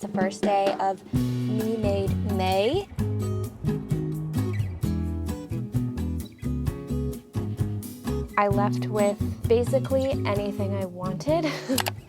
the first day of Me Made May. I left with basically anything I wanted.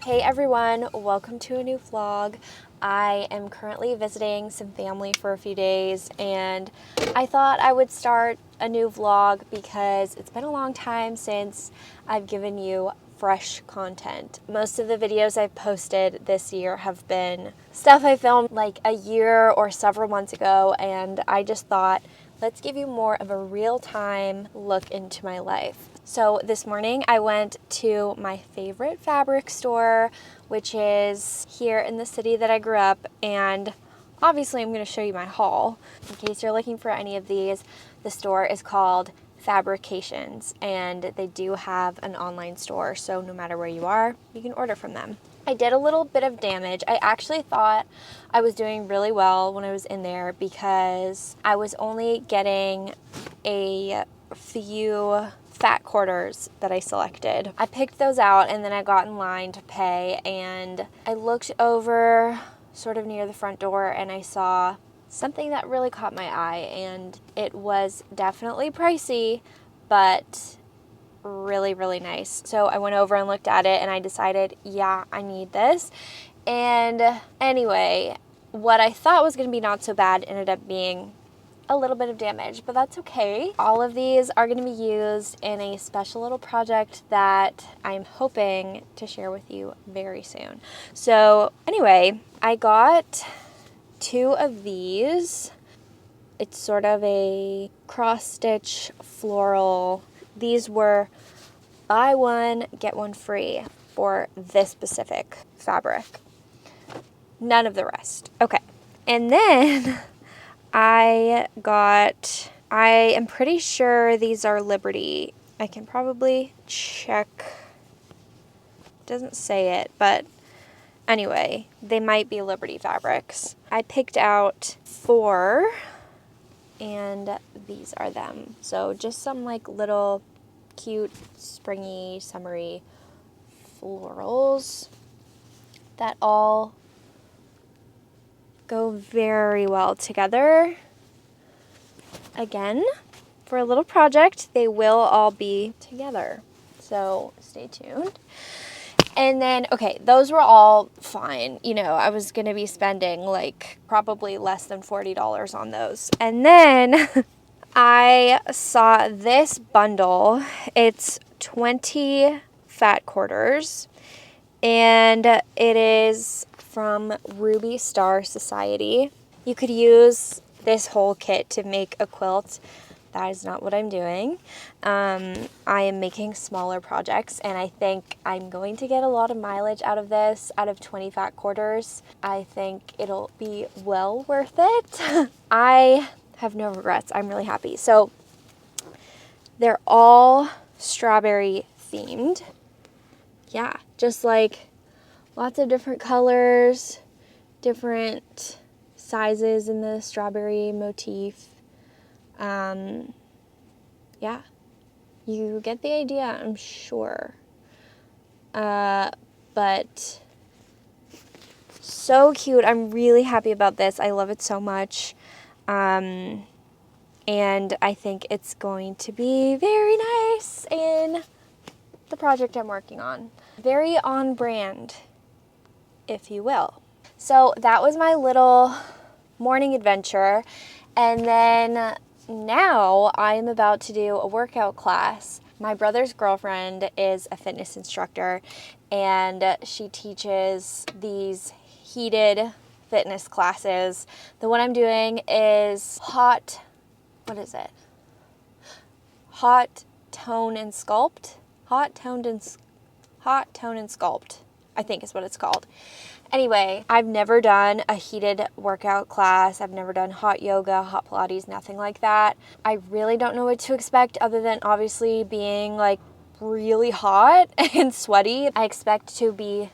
Hey everyone, welcome to a new vlog. I am currently visiting some family for a few days and I thought I would start a new vlog because it's been a long time since I've given you fresh content. Most of the videos I've posted this year have been stuff I filmed like a year or several months ago, and I just thought, let's give you more of a real-time look into my life. So this morning I went to my favorite fabric store, which is here in the city that I grew up, and obviously I'm going to show you my haul. In case you're looking for any of these, the store is called Fabrications, and they do have an online store, so no matter where you are, you can order from them. I did a little bit of damage. I actually thought I was doing really well when I was in there because I was only getting a few fat quarters that I selected. I picked those out and then I got in line to pay, and I looked over sort of near the front door and I saw something that really caught my eye, and it was definitely pricey, but really, really nice. So I went over and looked at it and I decided, yeah, I need this. And anyway, what I thought was going to be not so bad ended up being a little bit of damage, but that's okay. All of these are going to be used in a special little project that I'm hoping to share with you very soon. So anyway, I got 2 of these. It's sort of a cross-stitch floral. These were buy one, get one free for this specific fabric. None of the rest. Okay. And then I am pretty sure these are Liberty. I can probably check. It doesn't say it, but anyway, they might be Liberty fabrics. I picked out 4, and these are them. So just some like little cute, springy, summery florals that all go very well together. Again, for a little project, they will all be together. So stay tuned. And then, okay, those were all fine. You know, I was going to be spending like probably less than $40 on those. And then I saw this bundle. It's 20 fat quarters, and it is from Ruby Star Society. You could use this whole kit to make a quilt. That is not what I'm doing. I am making smaller projects, and I think I'm going to get a lot of mileage out of this. Out of 20 fat quarters, I think it'll be well worth it. I have no regrets. I'm really happy. So they're all strawberry themed. Yeah, just like lots of different colors, different sizes in the strawberry motif. Yeah, you get the idea, I'm sure. But so cute. I'm really happy about this. I love it so much. And I think it's going to be very nice in the project I'm working on. Very on brand, if you will. So that was my little morning adventure. And then now I am about to do a workout class. My brother's girlfriend is a fitness instructor, and she teaches these heated fitness classes. The one I'm doing is Hot Tone and Sculpt. Hot Tone and Sculpt, I think is what it's called. Anyway, I've never done a heated workout class. I've never done hot yoga, hot Pilates, nothing like that. I really don't know what to expect other than obviously being like really hot and sweaty. I expect to be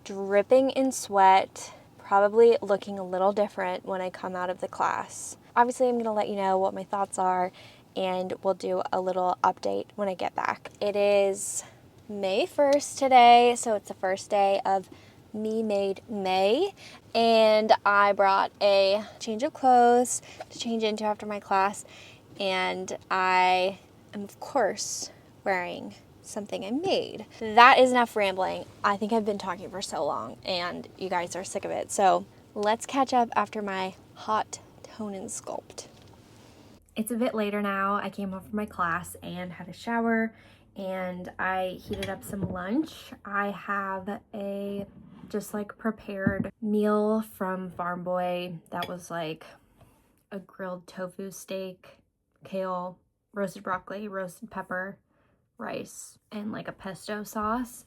dripping in sweat, probably looking a little different when I come out of the class. Obviously, I'm going to let you know what my thoughts are, and we'll do a little update when I get back. It is May 1st today, so it's the first day of Me Made May, and I brought a change of clothes to change into after my class, and I am of course wearing something I made. That is enough rambling. I think I've been talking for so long and you guys are sick of it. So let's catch up after my hot tone and sculpt. It's a bit later now. I came home from my class and had a shower and I heated up some lunch. I have a just like prepared meal from Farm Boy that was like a grilled tofu steak, kale, roasted broccoli, roasted pepper, rice, and like a pesto sauce,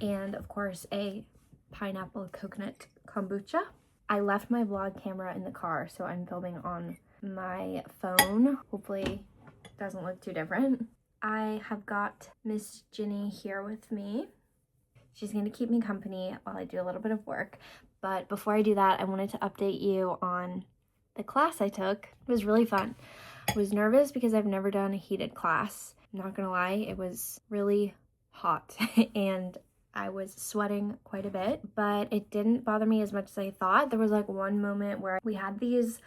and of course a pineapple coconut kombucha. I left my vlog camera in the car, so I'm filming on my phone. Hopefully it doesn't look too different. I have got Miss Ginny here with me. She's going to keep me company while I do a little bit of work. But before I do that, I wanted to update you on the class I took. It was really fun. I was nervous because I've never done a heated class. I'm not gonna lie, it was really hot and I was sweating quite a bit, but it didn't bother me as much as I thought. There was like one moment where we had these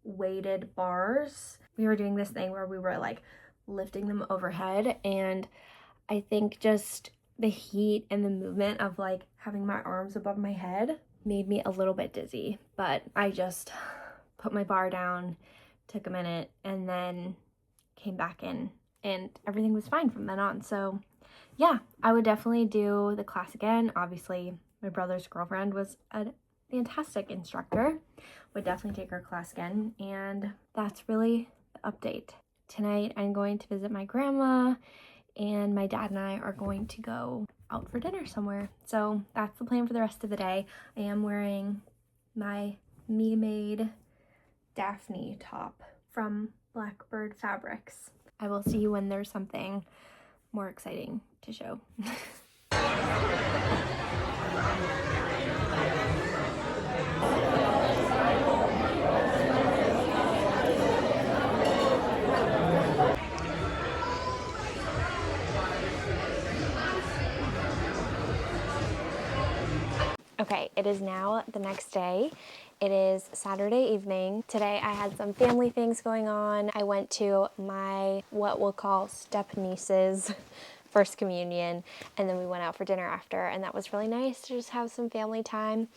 weighted bars. We were doing this thing where we were like lifting them overhead, and I think just the heat and the movement of like having my arms above my head made me a little bit dizzy, but I just put my bar down, took a minute, and then came back in and everything was fine from then on. So yeah, I would definitely do the class again. Obviously, my brother's girlfriend was a fantastic instructor. Would definitely take her class again, and that's really the update. Tonight, I'm going to visit my grandma, and my dad and I are going to go out for dinner somewhere. So that's the plan for the rest of the day. I am wearing my Me Made Daphne top from Blackbird Fabrics. I will see you when there's something more exciting to show. Okay, it is now the next day. It is Saturday evening. Today I had some family things going on. I went to my, what we'll call step niece's first communion, and then we went out for dinner after, and that was really nice to just have some family time.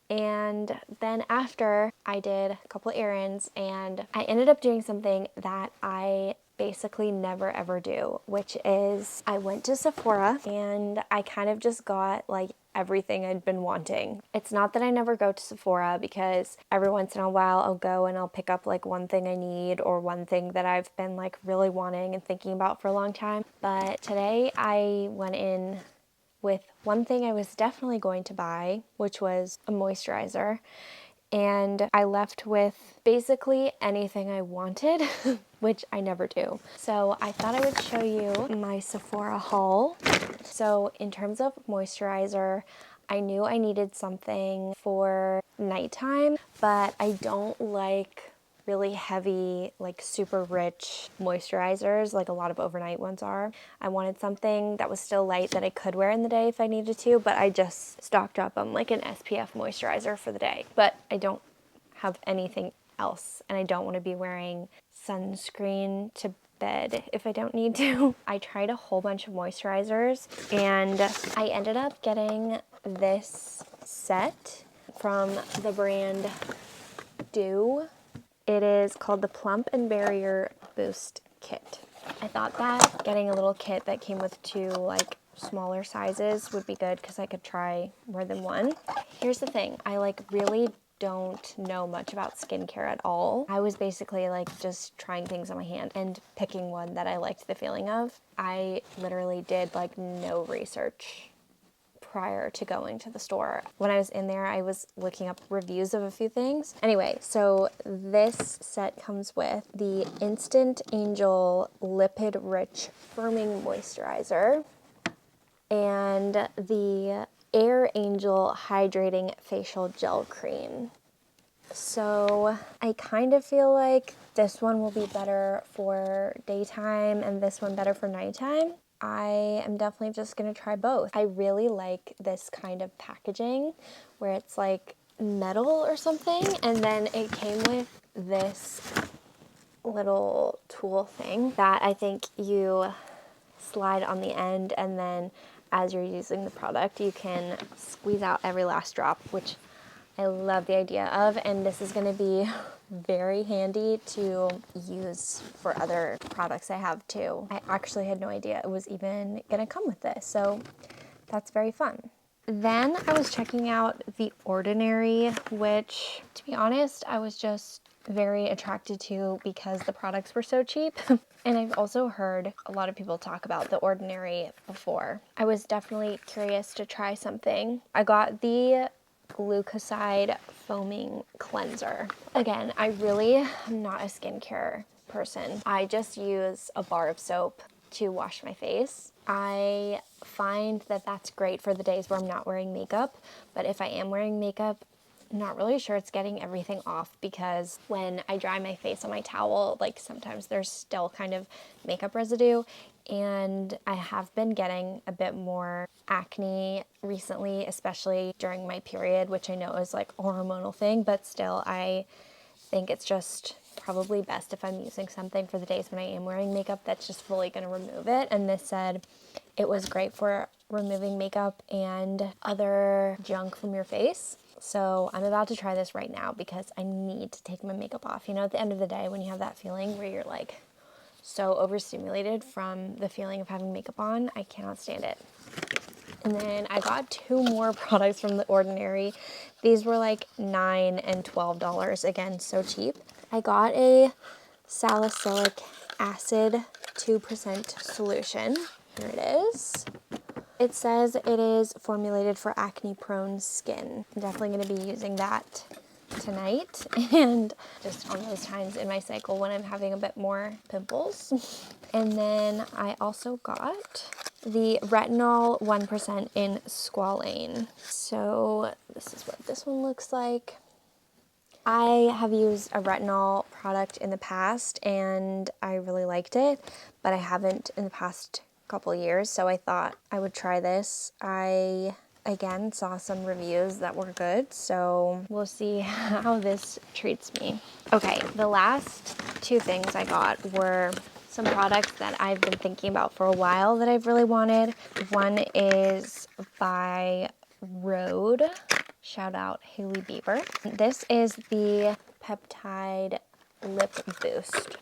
And then after, I did a couple errands, and I ended up doing something that I basically never ever do, which is I went to Sephora and I kind of just got like everything I'd been wanting. It's not that I never go to Sephora, because every once in a while I'll go and I'll pick up like one thing I need or one thing that I've been like really wanting and thinking about for a long time. But today I went in with one thing I was definitely going to buy, which was a moisturizer. And I left with basically anything I wanted, which I never do. So I thought I would show you my Sephora haul. So in terms of moisturizer, I knew I needed something for nighttime, but I don't like really heavy, like super rich moisturizers like a lot of overnight ones are. I wanted something that was still light that I could wear in the day if I needed to, but I just stocked up on like an SPF moisturizer for the day. But I don't have anything else, and I don't want to be wearing sunscreen to bed if I don't need to. I tried a whole bunch of moisturizers, and I ended up getting this set from the brand Dew. It is called the Plump and Barrier Boost Kit. I thought that getting a little kit that came with two like smaller sizes would be good because I could try more than one. Here's the thing, I like really don't know much about skincare at all. I was basically like just trying things on my hand and picking one that I liked the feeling of. I literally did like no research prior to going to the store. When I was in there, I was looking up reviews of a few things. Anyway, so this set comes with the Instant Angel Lipid Rich Firming Moisturizer and the Air Angel Hydrating Facial Gel Cream. So I kind of feel like this one will be better for daytime and this one better for nighttime. I am definitely just gonna try both. I really like this kind of packaging where it's like metal or something, and then it came with this little tool thing that I think you slide on the end, and then as you're using the product you can squeeze out every last drop, which I love the idea of, and this is going to be very handy to use for other products I have too. I actually had no idea it was even going to come with this, so that's very fun. Then I was checking out The Ordinary, which, to be honest, I was just very attracted to because the products were so cheap. And I've also heard a lot of people talk about The Ordinary before. I was definitely curious to try something. I got the glucoside foaming cleanser. Again, I really am not a skincare person. I just use a bar of soap to wash my face. I find that that's great for the days where I'm not wearing makeup, but if I am wearing makeup, I'm not really sure it's getting everything off, because when I dry my face on my towel, like sometimes there's still kind of makeup residue, and I have been getting a bit more acne recently, especially during my period, which I know is like a hormonal thing, but still I think it's just probably best if I'm using something for the days when I am wearing makeup that's just fully going to remove it. And this said it was great for removing makeup and other junk from your face. So I'm about to try this right now because I need to take my makeup off. You know, at the end of the day, when you have that feeling where you're like so overstimulated from the feeling of having makeup on, I cannot stand it. And then I got 2 more products from The Ordinary. These were like $9 and $12. Again, so cheap. I got a salicylic acid 2% solution. Here it is. It says it is formulated for acne-prone skin. I'm definitely going to be using that tonight, and just on those times in my cycle when I'm having a bit more pimples. And then I also got the retinol 1% in squalane. So this is what this one looks like. I have used a retinol product in the past and I really liked it, but I haven't in the past couple years, so I thought I would try this. I again saw some reviews that were good, so we'll see how this treats me. Okay, the last 2 things I got were some products that I've been thinking about for a while that I've really wanted. One is by Rhode. Shout out Hailey Bieber. This is the Peptide Lip Boost.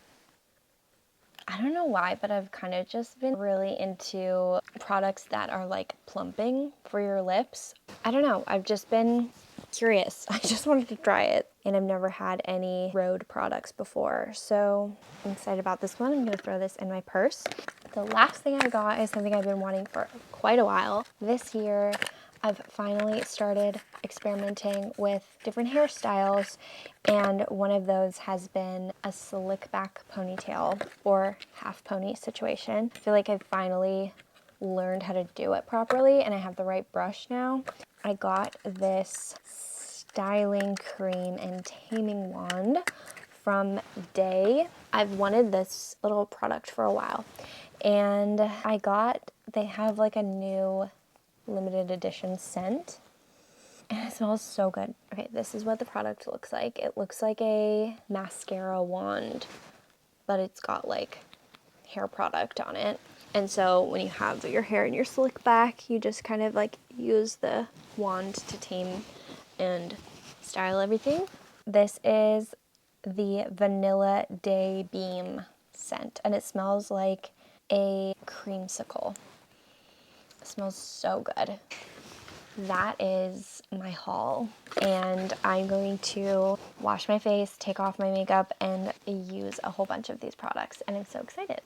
I don't know why, but I've kind of just been really into products that are like plumping for your lips. I don't know, I've just been curious. I just wanted to try it, and I've never had any Rhode products before, so I'm excited about this one. I'm gonna throw this in my purse. The last thing I got is something I've been wanting for quite a while. This year, I've finally started experimenting with different hairstyles, and one of those has been a slick back ponytail or half pony situation. I feel like I've finally learned how to do it properly, and I have the right brush now. I got this styling cream and taming wand from Day. I've wanted this little product for a while, and they have like a new limited edition scent, and it smells so good. Okay, this is what the product looks like. It looks like a mascara wand, but it's got like hair product on it. And so when you have your hair in your slick back, you just kind of like use the wand to tame and style everything. This is the Vanilla Day Beam scent, and it smells like a creamsicle. It smells so good. That is my haul, and I'm going to wash my face, take off my makeup, and use a whole bunch of these products, and I'm so excited.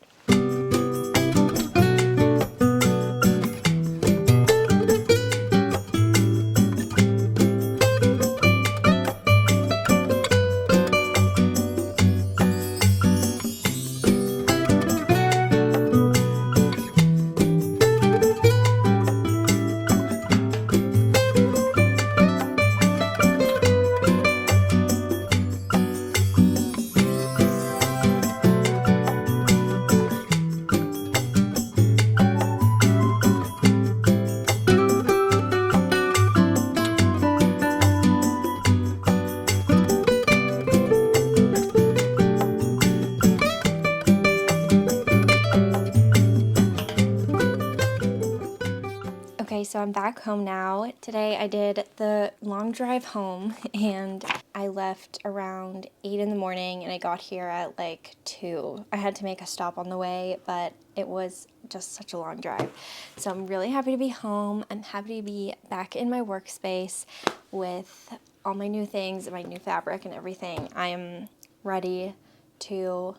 so I'm back home now. Today I did the long drive home and I left around 8 in the morning and I got here at like 2. I had to make a stop on the way, but it was just such a long drive. So I'm really happy to be home. I'm happy to be back in my workspace with all my new things and my new fabric and everything. I am ready to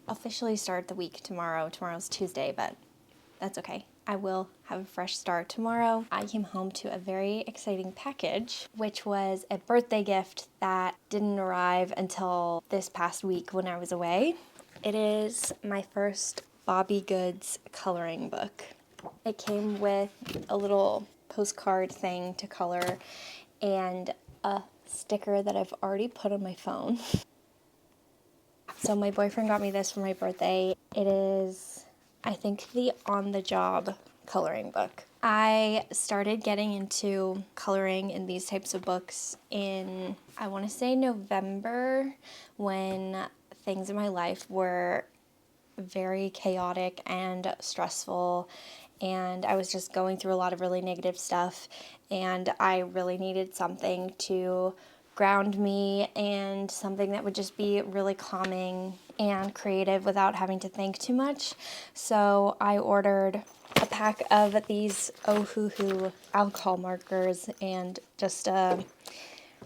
officially start the week tomorrow. Tomorrow's Tuesday, but that's okay. I will have a fresh start tomorrow. I came home to a very exciting package, which was a birthday gift that didn't arrive until this past week when I was away. It is my first Bobby Goods coloring book. It came with a little postcard thing to color and a sticker that I've already put on my phone. So my boyfriend got me this for my birthday. It is, I think, the on-the-job coloring book. I started getting into coloring in these types of books in, I want to say November, when things in my life were very chaotic and stressful, and I was just going through a lot of really negative stuff, and I really needed something to ground me and something that would just be really calming and creative without having to think too much. So I ordered a pack of these Ohuhu alcohol markers and just a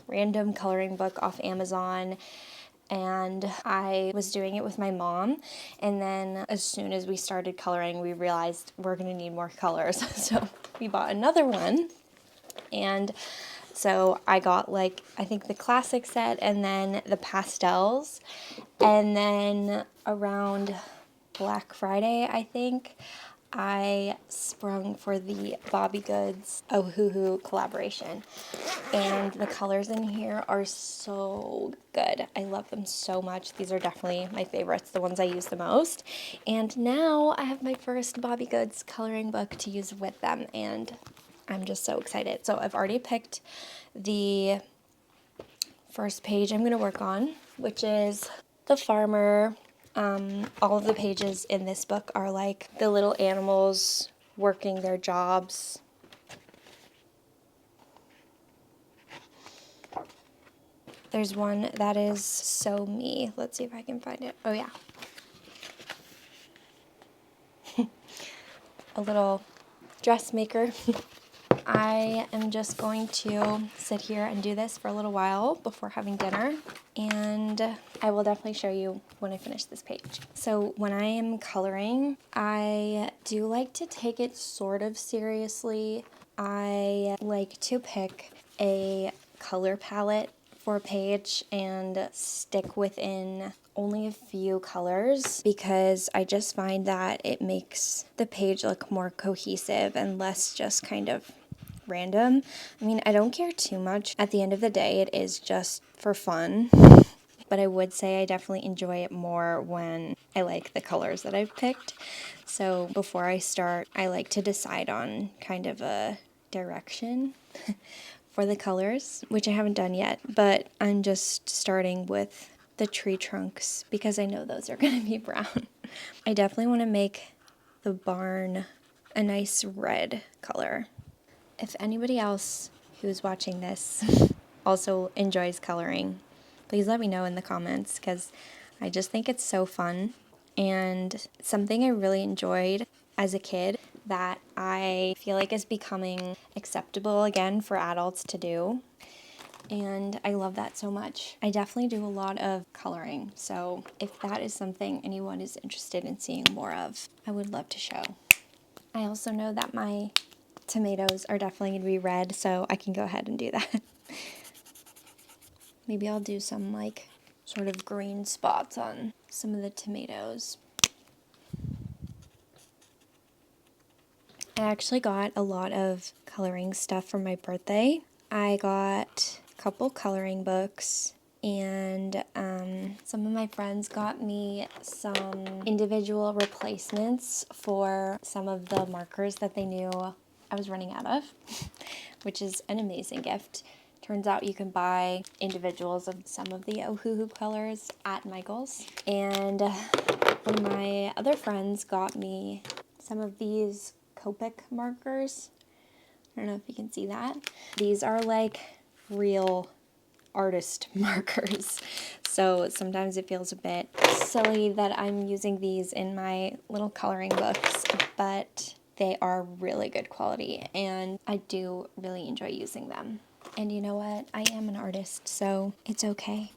random coloring book off Amazon. And I was doing it with my mom, and then as soon as we started coloring, we realized we're gonna need more colors. So we bought another one, and so I got like, I think the classic set and then the pastels, and then around Black Friday, I think, I sprung for the Bobby Goods Ohuhu collaboration. And the colors in here are so good. I love them so much. These are definitely my favorites, the ones I use the most. And now I have my first Bobby Goods coloring book to use with them, and I'm just so excited. So I've already picked the first page I'm going to work on, which is the farmer. All of the pages in this book are like the little animals working their jobs. There's one that is so me. Let's see if I can find it. Oh yeah. A little dressmaker. I am just going to sit here and do this for a little while before having dinner, and I will definitely show you when I finish this page. So when I am coloring, I do like to take it sort of seriously. I like to pick a color palette for a page and stick within only a few colors, because I just find that it makes the page look more cohesive and less just kind of random. I mean, I don't care too much. At the end of the day, it is just for fun. But I would say I definitely enjoy it more when I like the colors that I've picked. So before I start, I like to decide on kind of a direction for the colors, which I haven't done yet. But I'm just starting with the tree trunks because I know those are going to be brown. I definitely want to make the barn a nice red color. If anybody else who's watching this also enjoys coloring, please let me know in the comments, because I just think it's so fun and something I really enjoyed as a kid that I feel like is becoming acceptable again for adults to do. And I love that so much. I definitely do a lot of coloring, so if that is something anyone is interested in seeing more of, I would love to show. I also know that my tomatoes are definitely going to be red, so I can go ahead and do that. Maybe I'll do some like sort of green spots on some of the tomatoes. I actually got a lot of coloring stuff for my birthday. I got a couple coloring books, and some of my friends got me some individual replacements for some of the markers that they knew I was running out of, which is an amazing gift. Turns out you can buy individuals of some of the Ohuhu colors at Michael's. And one of my other friends got me some of these Copic markers. I don't know if you can see that. These are like real artist markers. So sometimes it feels a bit silly that I'm using these in my little coloring books, but they are really good quality and I do really enjoy using them. And you know what? I am an artist, so it's okay.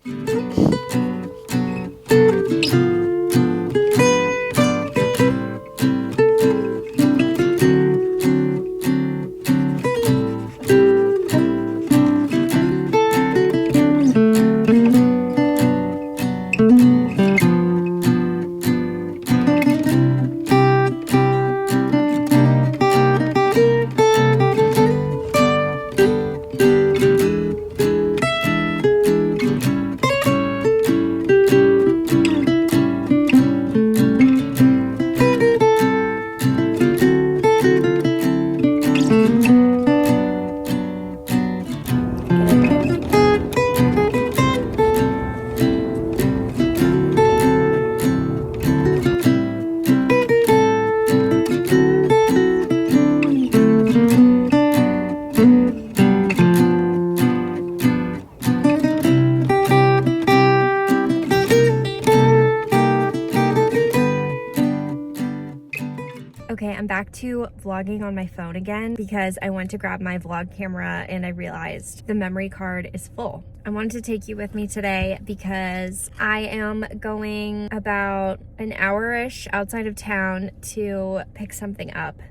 Okay, I'm back to vlogging on my phone again because I went to grab my vlog camera and I realized the memory card is full. I wanted to take you with me today because I am going about an hour-ish outside of town to pick something up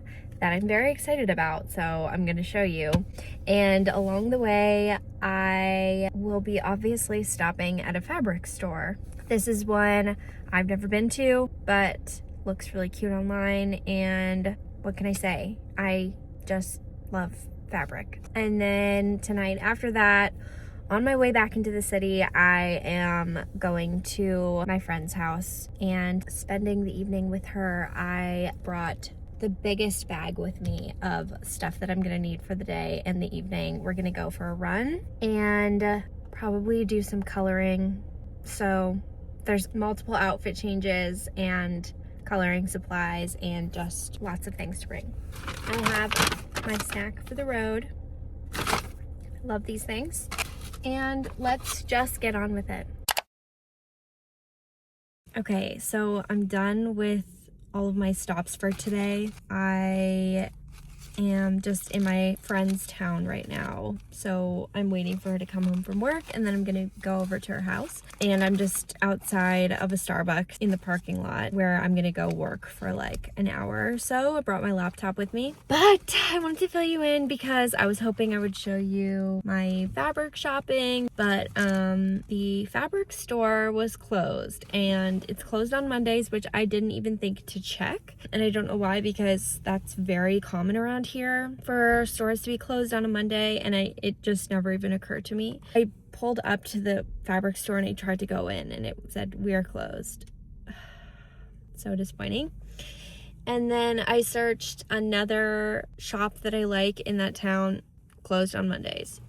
that I'm very excited about, so I'm gonna show you. And along the way, I will be obviously stopping at a fabric store. This is one I've never been to, but looks really cute online, and what can I say? I just love fabric. And then tonight after that, on my way back into the city, I am going to my friend's house and spending the evening with her. I brought the biggest bag with me of stuff that I'm gonna need for the day and the evening. We're gonna go for a run and probably do some coloring. So there's multiple outfit changes and coloring supplies and just lots of things to bring. I have my snack for the road. Love these things. And let's just get on with it. Okay, so I'm done with all of my stops for today. I am just in my friend's town right now, so I'm waiting for her to come home from work and then I'm gonna go over to her house. And I'm just outside of a Starbucks in the parking lot where I'm gonna go work for like an hour or so. I brought my laptop with me, but I wanted to fill you in because I was hoping I would show you my fabric shopping, but the fabric store was closed, and it's closed on Mondays, which I didn't even think to check, and I don't know why, because that's very common around here for stores to be closed on a Monday, and it just never even occurred to me. I pulled up to the fabric store and I tried to go in and it said we are closed. So disappointing. And then I searched another shop that I like in that town, closed on Mondays.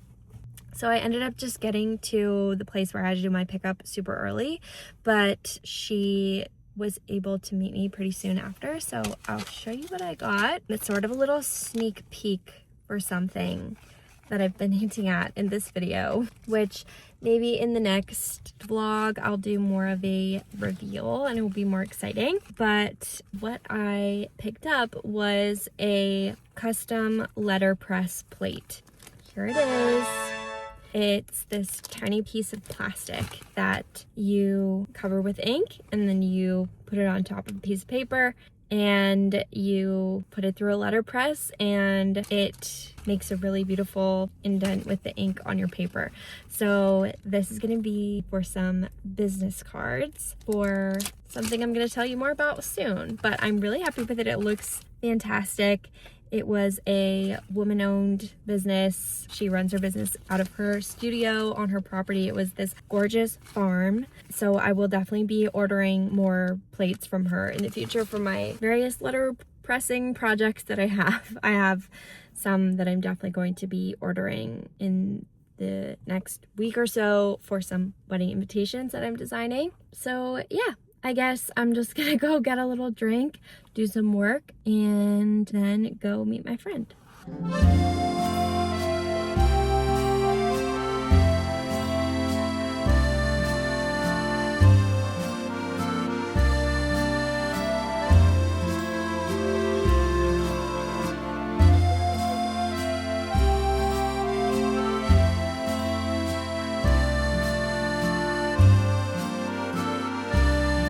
So I ended up just getting to the place where I had to do my pickup super early, but she was able to meet me pretty soon after, so I'll show you what I got. It's sort of a little sneak peek for something that I've been hinting at in this video, which maybe in the next vlog I'll do more of a reveal and it will be more exciting. But what I picked up was a custom letterpress plate. Here it is. It's this tiny piece of plastic that you cover with ink and then you put it on top of a piece of paper and you put it through a letterpress and it makes a really beautiful indent with the ink on your paper. So this is going to be for some business cards for something I'm going to tell you more about soon, but I'm really happy with it. It looks fantastic. It was a woman-owned business. She runs her business out of her studio on her property. It was this gorgeous farm. So I will definitely be ordering more plates from her in the future for my various letter pressing projects that I have. I have some that I'm definitely going to be ordering in the next week or so for some wedding invitations that I'm designing. So yeah, I guess I'm just gonna go get a little drink, do some work, and then go meet my friend.